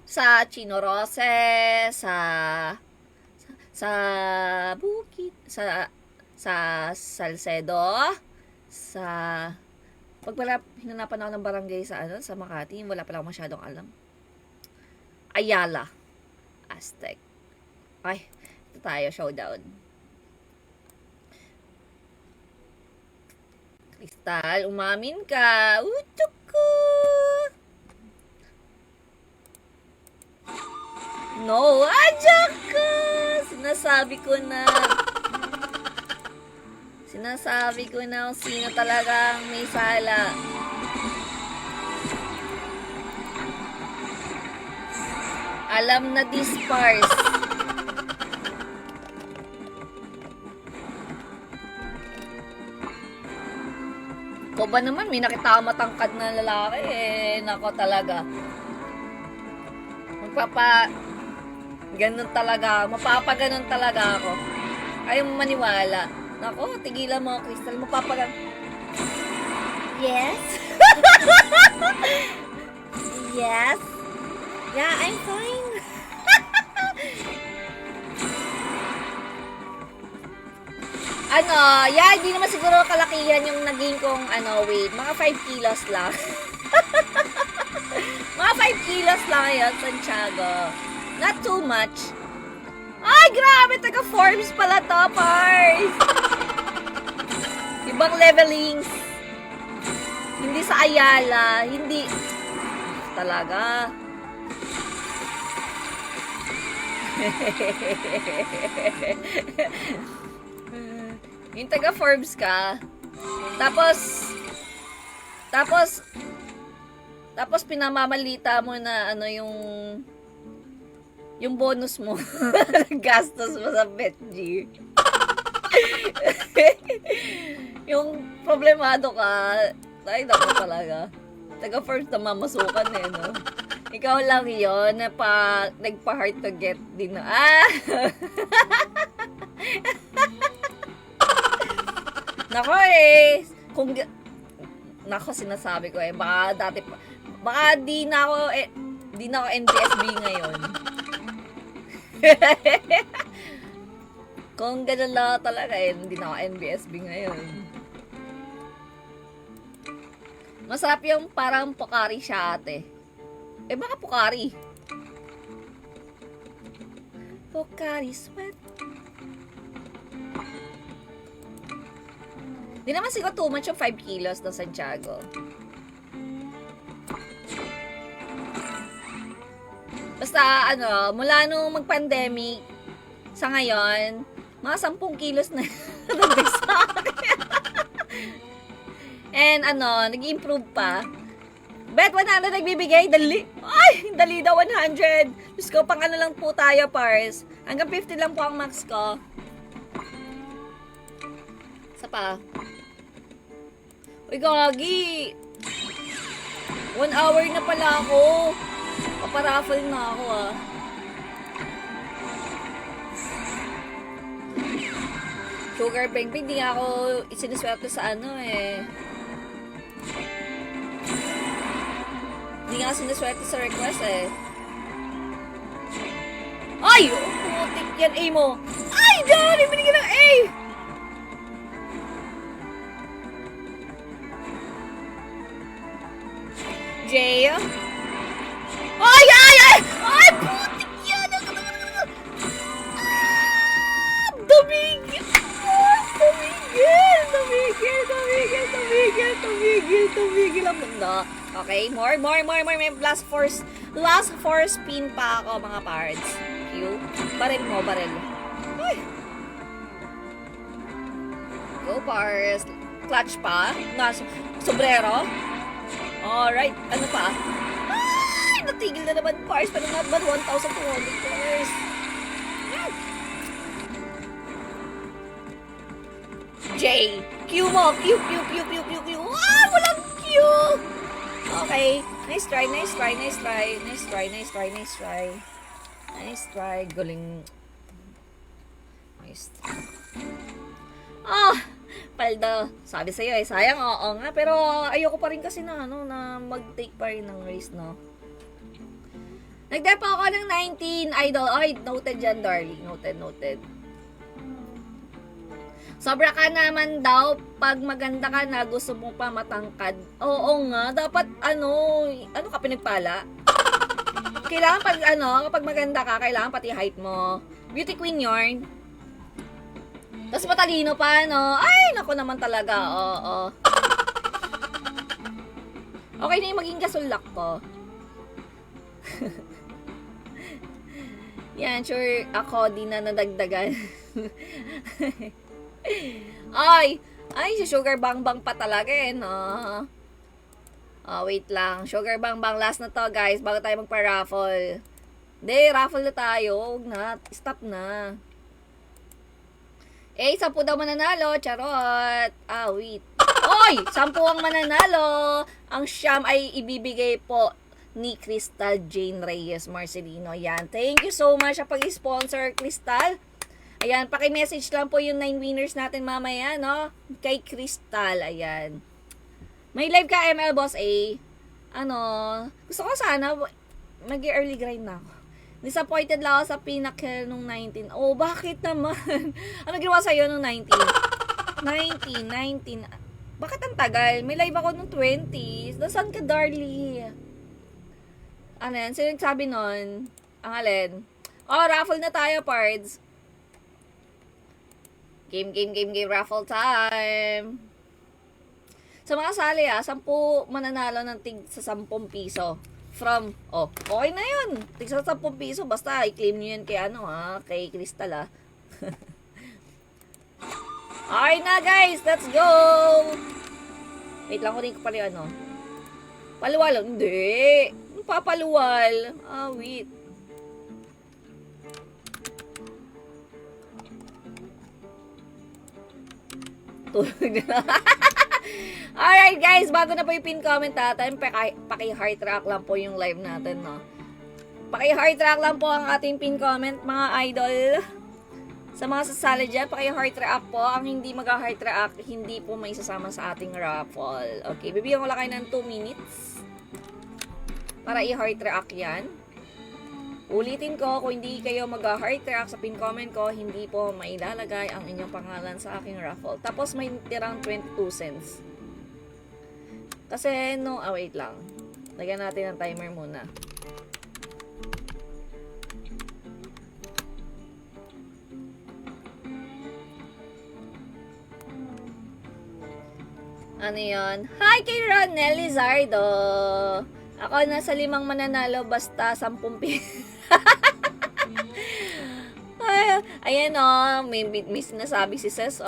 Sa Chino Roses, sa Bukid, sa Salcedo, sa pag wala, hinanapan ako ng barangay sa Makati, wala pala ako masyadong alam. Ayala, Aztec. Ay, ito tayo, showdown. Crystal, umamin ka. Utok ko. No, adyak ka. Sinasabi ko na kung sino talagang may sala. Alam na this parts. Ko ba naman, may nakita ako matangkad na lalaki eh. Nako talaga. Ganun talaga. Mapapaganon talaga ako. Ayaw mo maniwala. Nako, tigilan mo, Crystal. Yes? Yes? Yeah, I'm fine. Hindi naman siguro kalakihan yung naging kong, weight. Mga 5 kilos lang. Mga 5 kilos lang yun, Santiago. Not too much. Ay, grabe! Taga-forms pala to, Pars! Ibang levelings. Hindi sa Ayala. Hindi. Talaga. Yung taga-Forbes ka, tapos pinamamalita mo na yung bonus mo, gastos mo sa BetG. Yung problemado ka, ay, naku talaga. Taga-Forbes na mamasukan no? Ikaw lang yun, nagpa-hard to get din na, Nako nako sinasabi ko baka di na ako NBSB ngayon. Kung ganun lang talaga hindi na ako NBSB ngayon. Masarap yung parang Pocari siya, ate. Baka Pocari. Pocari sweat. Di naman siguro too much yung 5 kilos na Santiago. Basta, mula nung mag-pandemic, sa ngayon, mga 10 kilos na nagdag sa akin. And, nag-improve pa. Bet 100 nagbibigay, dali. Ay, dali daw 100. Diyos ko, pang lang po tayo, Pars. Hanggang 50 lang po ang max ko. Isa pa. Uy, gagi. 1 hour na pala ako. Paparaffle na ako, Sugar Bang Bang, di nga ako sinuswerte sa ano eh. Di nga sinuswerte sa request eh. Ay! Putik yan, A mo. Ay! Dali! Binigyan ng A! J. Ay! Ay! Ay! Ay! Putik yan! Tumigil! Tumigil ang mundo. Okay, more. May last four spin pa ako, mga pards. Q. Baril mo. Ay. Go, pards. Clutch pa. Sombrero. Alright, ano pa? Ay! Natigil na naman, pards. Pero not bad, 1,200 pards. J. Q mo. Q. Ah! Walang Q! Okay. Nice try. Galing. Nice. Ah! Paldo. Sabi sa'yo eh. Sayang, oo nga. Pero ayoko pa rin kasi na, na mag-take pa rin ng race, no? Nagdepo ako ng 19, idol. Ay, noted dyan, darling. Noted. Sobra ka naman daw, pag maganda ka na, gusto mo pa matangkad. Oo nga, dapat ano ka pinagpala? Kailangan kapag maganda ka, kailangan pati height mo. Beauty queen yarn. Tapos matalino pa, no? Ay, naku naman talaga, oo. Okay na yung maging gasulak ko. Yan, sure ako, di na nadagdagan. Ay, si Sugar Bang Bang pa talaga eh, no? Wait lang. Sugar Bang Bang, last na to, guys, bago tayo magpa-raffle. Hindi, raffle na tayo. Huwag na. Stop na. 10 daw mananalo. Charot. Wait. Oy! 10 ang mananalo. Ang siyam ay ibibigay po ni Crystal Jane Reyes Marcelino. Yan. Thank you so much sa pag-sponsor, Crystal. Ayan, paki-message lang po yung 9 winners natin mamaya, no? Kay Crystal, ayan. May live ka, ML Boss A. Gusto ko sana, mag-early grind na ako. Disappointed lang ako sa pinnacle nung 19. Oh, bakit naman? Ano ginawa sa'yo nung 19? 19. Bakit ang tagal? May live ako nung 20. Nasaan ka, Darlie? Ano yan? Sino nagsabi nun? Ang alin? Oh, raffle na tayo, pards. Game, raffle time. Sa mga sali, 10 mananalo ng tig sa 10 piso. From, okay na yun. Tig sa 10 piso, basta i-claim nyo yan kay kay Crystal, Okay na, guys, let's go! Wait lang, kunin ko pala yung paluwal, hindi. Papaluwal. Wait. Alright guys, bago na po yung pin comment natin, paki-heart track lang po yung live natin, no? Paki-heart track lang po ang ating pin comment, mga idol. Sa mga sasali dyan, paki-heart track po. Ang hindi mag-heart track, hindi po may sasama sa ating raffle. Okay, bibigyan ko lang kayo ng 2 minutes para i-heart track yan. Ulitin ko, kung hindi kayo mag-heart track sa pin comment ko, hindi po mailalagay ang inyong pangalan sa aking raffle. Tapos may tirang 22 cents. Kasi, wait lang. Lagyan natin ng timer muna. Ano yun? Hi kay Ronel Lizardo! Ako nasa 5 mananalo basta 10 Ayan may sinasabi si Ses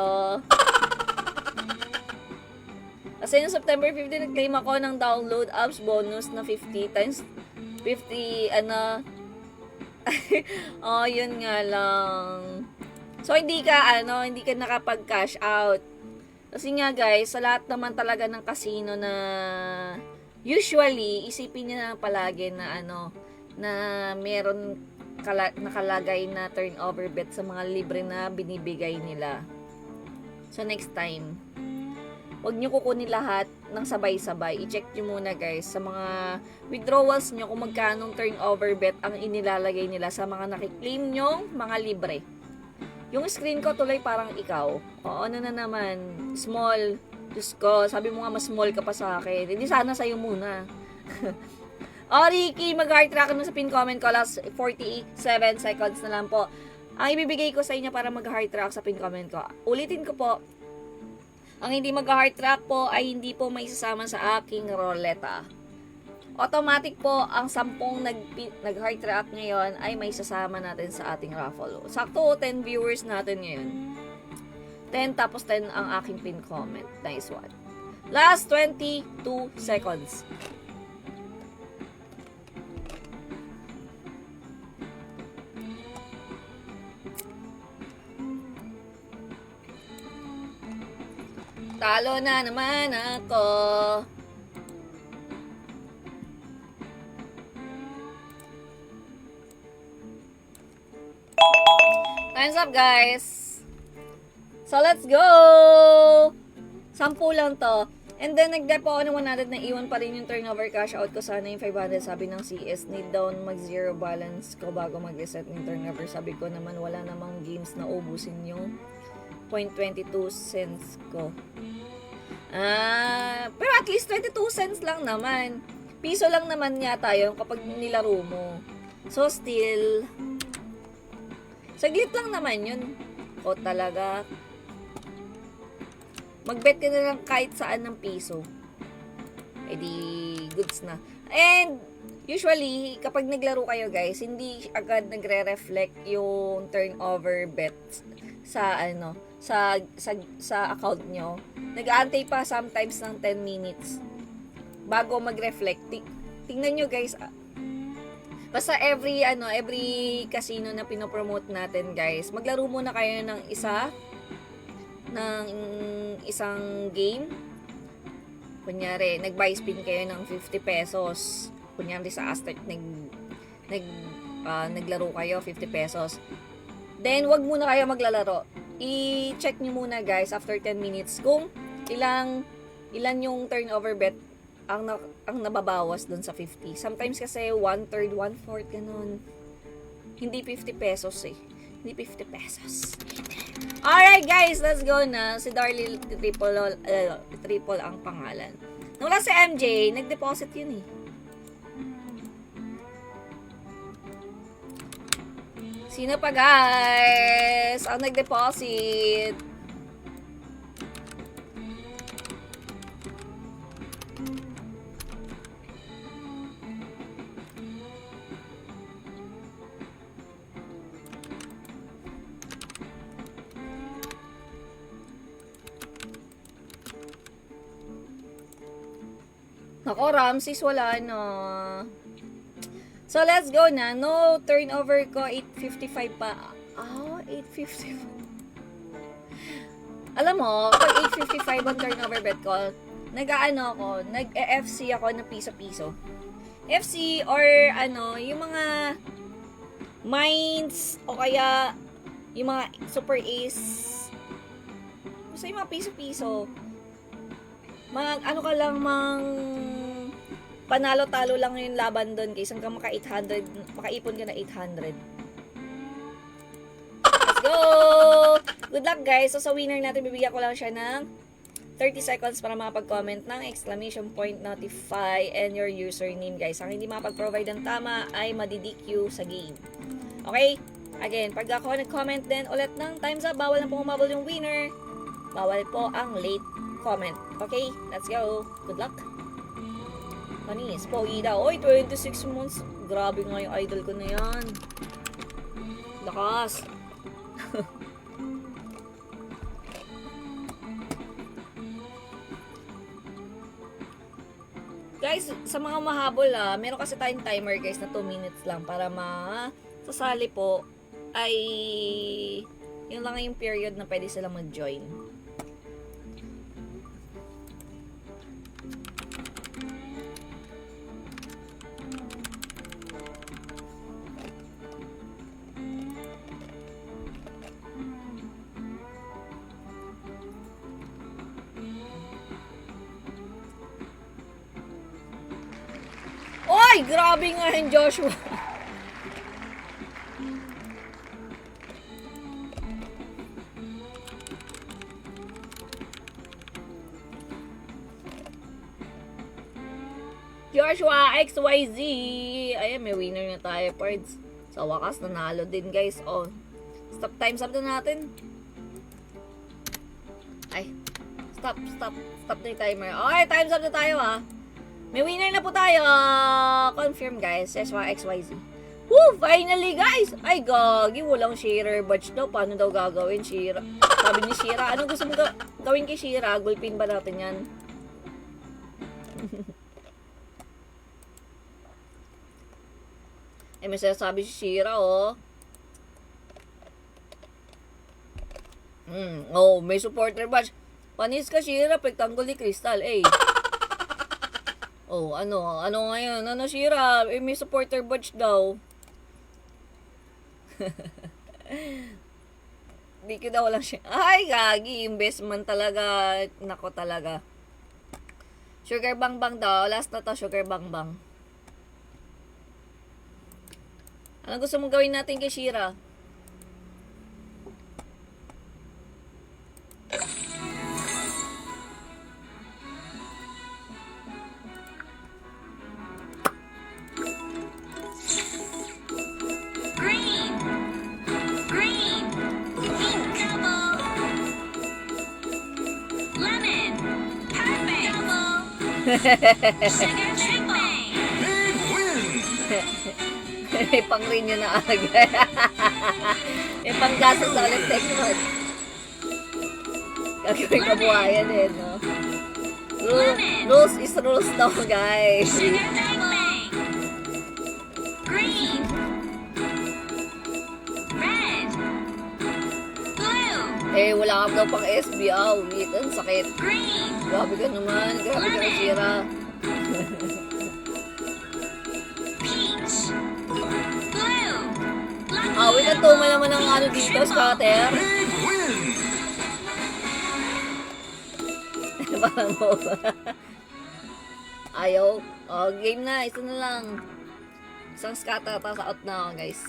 Kasi yung September 15 nag-claim ako ng download apps bonus na 50 times 50 yun nga lang. So hindi ka nakapag-cash out. Kasi nga guys, sa lahat naman talaga ng casino na usually, isipin niyo na palagi na na meron nakalagay na turnover bet sa mga libre na binibigay nila. So, next time, huwag nyo kukunin lahat ng sabay-sabay. I-check nyo muna guys sa mga withdrawals nyo kung magkanong turnover bet ang inilalagay nila sa mga nakiklaim nyong mga libre. Yung screen ko tuloy parang ikaw. O ano na naman, small. Diyos ko, sabi mo nga mas small ka pa sa akin. Hindi sana sa'yo muna. O Ricky, mag-heart track na sa pin comment ko. Last 47 seconds na lang po. Ang ibibigay ko sa inyo para mag-heart track sa pin comment ko. Ulitin ko po. Ang hindi mag-heart track po ay hindi po may sasama sa aking roleta. Automatic po ang 10 nag-heart track ngayon ay may sasama natin sa ating raffle. Sakto 10 viewers natin ngayon. 10 tapos 10 ang aking pin comment. Nice one. Last 22 seconds. Talo na naman ako. Time's up, guys. So, let's go! 10 lang to. And then, nag-depo ako ng 100 na iwan pa rin yung turnover cash out ko. Sana yung 500. Sabi ng CS, need down mag-zero balance ko bago mag-reset ng turnover. Sabi ko naman, wala namang games na ubusin yung 0.22 cents ko. Pero at least 22 cents lang naman. Piso lang naman yata yun kapag nilaro mo. So, still, saglit lang naman yun. O talaga, mag-bet ka na lang kahit saan ng piso. Eh di, goods na. And, usually, kapag naglaro kayo guys, hindi agad nagre-reflect yung turnover bets sa sa account nyo. Nag-aantay pa sometimes ng 10 minutes bago mag-reflect. Tingnan nyo guys. Basta every casino na pinopromote natin guys, maglaro muna kayo ng isang game. Kunyari, nag-buy spin kayo ng 50 pesos. Kunyari sa Aztec, naglaro kayo 50 pesos. Then, wag muna kayo maglalaro. I-check nyo muna guys after 10 minutes kung ilan yung turnover bet ang nababawas dun sa 50. Sometimes kasi 1/3, 1/4 ganun. Hindi 50 pesos eh. Hindi 50 pesos. Alright guys, let's go na. Si Darlie triple ang pangalan. Nung wala si MJ, nag-deposit yun eh. Sino pa guys? Ang nag-deposit. Nako, Ramses, wala na. So, let's go na. No, turnover ko, 855 pa. 855. Alam mo, pag 855 ang turnover bet ko, nag-FC ako ng piso-piso. FC or yung mga mines o kaya yung mga super ace. Basta yung mga piso-piso. Panalo-talo lang yung laban doon guys. Hanggang makaipon ka na 800. Let's go! Good luck guys. So sa winner natin, bibigyan ko lang siya ng 30 seconds para makapag-comment ng exclamation point, notify, and your username guys. Ang hindi makapag-provide ng tama ay madi-DQ sa game. Okay? Again, pag ako nag-comment din ulit ng time's up, bawal na po umabol yung winner. Bawal po ang late comment. Okay? Let's go. Good luck. Panis, pogi daw. Oy, 26 months. Grabe nga yung idol ko na yan. Lakas. Guys, sa mga mahabol meron kasi tayong timer guys na 2 minutes lang para sasali po ay yun lang yung period na pwede silang mag-join. Ay, grabe nga yan, Joshua. Joshua XYZ. Ayan, may winner na tayo, pards. Sa wakas, nanalo din, guys. Oh, stop time stop na natin. Ay, stop na yung timer. Okay, time stop na tayo, ha. May winner na po tayo. Confirm, guys. Joshua XYZ. Woo! Finally, guys! Ay, gagi. Walang sharer badge daw. Paano daw gagawin, Shira? Sabi ni Shira, anong gusto mo gawin kay Shira? Gulpin ba natin yan? Eh, may sinasabi si Shira, oh. Oh, may supporter badge. Panis ka, Shira. Pagtanggol ni Crystal, eh. Oh, ano ngayon? Ano, Shira? Eh, may supporter badge daw. Di ko daw lang siya. Ay, gagi. Investment talaga. Nako talaga. Sugar bang bang daw. Last na to, sugar bang bang. Ano gusto mong gawin natin kay Shira? Green. Green. Pink. Double. Lemon. Perfect. Double. Sugar triple. Big win! May pang-rin yun na agad. May pang-gasa sa ulit tekman. Gagawin kabuhayan eh, no? Rules is rules daw, guys. Sugar bang. Green. Red. Blue. Eh, wala ka daw pang SB. Wait, ang sakit. Green. Grabe ka naman. Grabe ka na, Shira. Peach. Blue. Wait, ang tuma naman ng ano dito, scatter. Big win! Parang mo. Ayaw. Oh, game na. Isa na lang. Isang scatter, tapos out na ako, guys.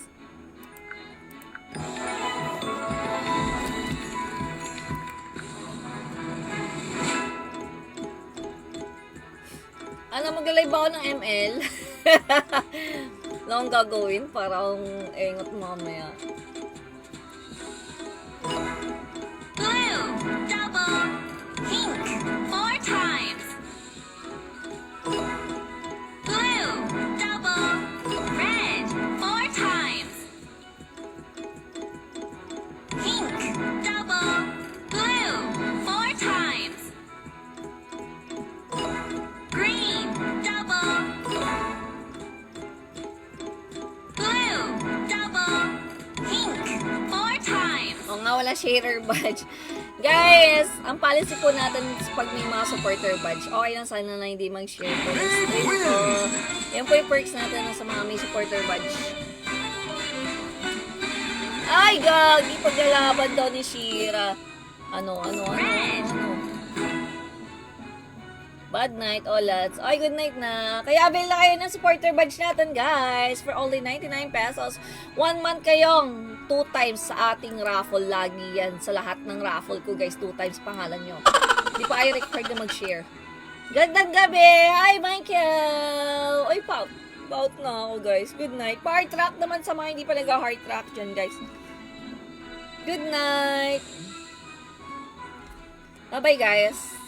Ano, mag-live ako ng ML? Ano akong gagawin para akong engot mamaya. Blue. Double. Pink. 4 times. Blue. Double. Red. 4 times. Pink. Double. Blue. 4 times. Green. Double. Blue. Double. Pink. 4 times. O nga, wala sharer badge. Guys, ang policy po natin is pag may mga supporter badge, okay lang sana na hindi mag-share po ng stream ko. Yan po yung perks natin sa mga may supporter badge. Ay, gagi, paglalaban daw ni Shira. Ano. Bad night, all lads. Ay, good night na. Kaya avail na kayo ng supporter badge natin, guys. For only 99 pesos. 1 month kayong 2 times sa ating raffle. Lagi yan. Sa lahat ng raffle ko, guys. 2 times pangalan nyo. Hindi pa kayo required na mag-share. Gandang gabi! Hi, Michael! Ay, pout na ako, guys. Good night. Pa-heart track naman sa mga hindi pa nag-heart track dyan, guys. Good night! Bye-bye, guys.